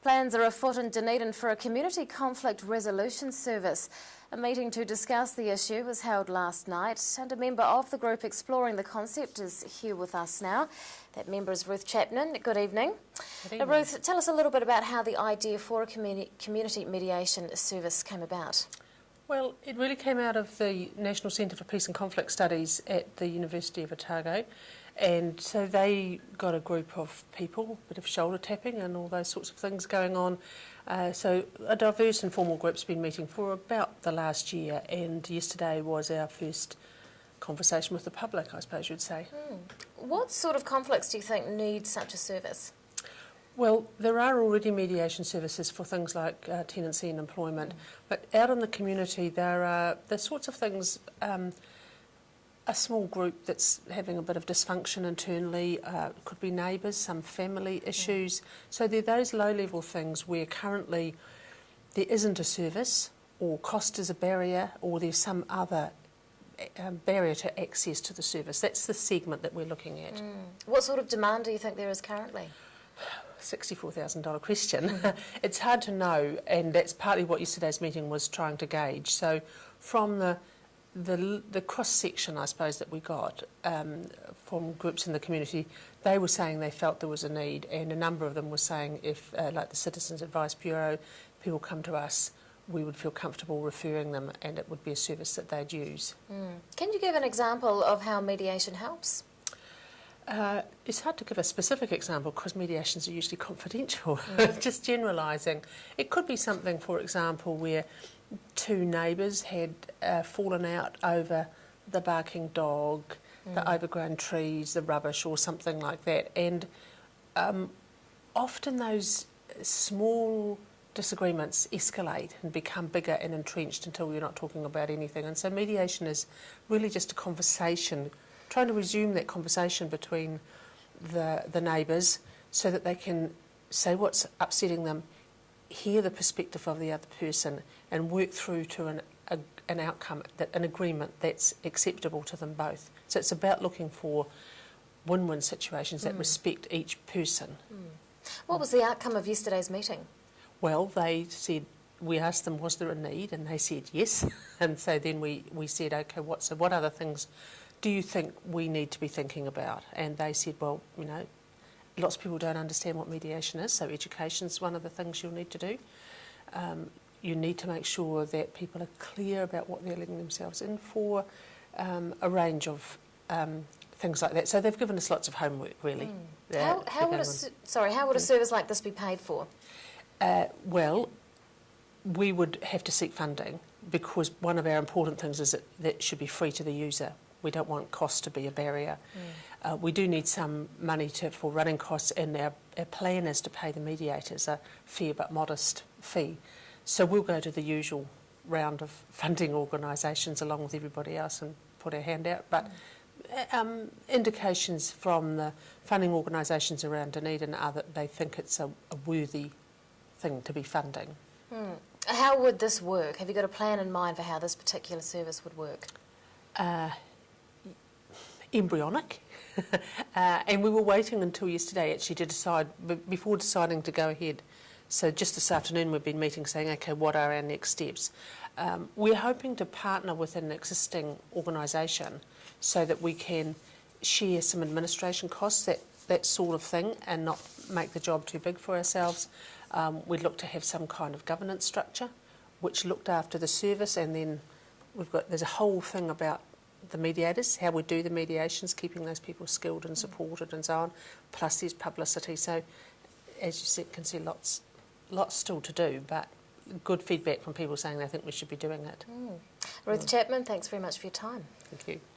Plans are afoot in Dunedin for a community conflict resolution service. A meeting to discuss the issue was held last night, and a member of the group exploring the concept is here with us now. That member is Ruth Chapman. Good evening. Good evening. Now, Ruth, tell us a little bit about how the idea for a community mediation service came about. Well, it really came out of the National Centre for Peace and Conflict Studies at the University of Otago, and so they got a group of people, a bit of shoulder tapping and all those sorts of things going on. So a diverse informal group's been meeting for about the last year, and yesterday was our first conversation with the public, I suppose you'd say. What sort of conflicts do you think need such a service? Well, there are already mediation services for things like tenancy and employment, but out in the community there are the sorts of things, a small group that's having a bit of dysfunction internally, could be neighbours, some family issues. So there are those low-level things where currently there isn't a service, or cost is a barrier, or there's some other barrier to access to the service. That's the segment that we're looking at. What sort of demand do you think there is currently? $64,000 question. It's hard to know, and that's partly what yesterday's meeting was trying to gauge. So from the cross-section, I suppose, that we got from groups in the community, they were saying they felt there was a need, and a number of them were saying if, like the Citizens Advice Bureau, people come to us, we would feel comfortable referring them, and it would be a service that they'd use. Can you give an example of how mediation helps? It's hard to give a specific example because mediations are usually confidential, just generalising. It could be something, for example, where two neighbours had fallen out over the barking dog, the overgrown trees, the rubbish or something like that. And often those small disagreements escalate and become bigger and entrenched until you're not talking about anything. And so mediation is really just a conversation, trying to resume that conversation between the neighbours so that they can say what's upsetting them, hear the perspective of the other person and work through to an outcome, an agreement that's acceptable to them both. So it's about looking for win-win situations that respect each person. What was the outcome of yesterday's meeting? Well, they said, we asked them, was there a need? And they said yes. And so then we said, okay, what other things do you think we need to be thinking about? And they said, well, you know, lots of people don't understand what mediation is, so education's one of the things you'll need to do. You need to make sure that people are clear about what they're letting themselves in for, a range of things like that. So they've given us lots of homework, really. How would a service like this be paid for? Well, we would have to seek funding because one of our important things is that it should be free to the user. We don't want cost to be a barrier. We do need some money for running costs, and our plan is to pay the mediators a fair but modest fee. So we'll go to the usual round of funding organisations along with everybody else and put our hand out. But indications from the funding organisations around Dunedin are that they think it's a worthy thing to be funding. How would this work? Have you got a plan in mind for how this particular service would work? Embryonic. And we were waiting until yesterday actually to decide, before deciding to go ahead. So just this afternoon we've been meeting saying, okay, what are our next steps? We're hoping to partner with an existing organisation so that we can share some administration costs, that sort of thing, and not make the job too big for ourselves. We'd look to have some kind of governance structure which looked after the service, and then there's a whole thing about the mediators, how we do the mediations, keeping those people skilled and supported and so on, plus there's publicity. So as you can see, lots still to do, but good feedback from people saying they think we should be doing it. Ruth Chapman, thanks very much for your time. Thank you.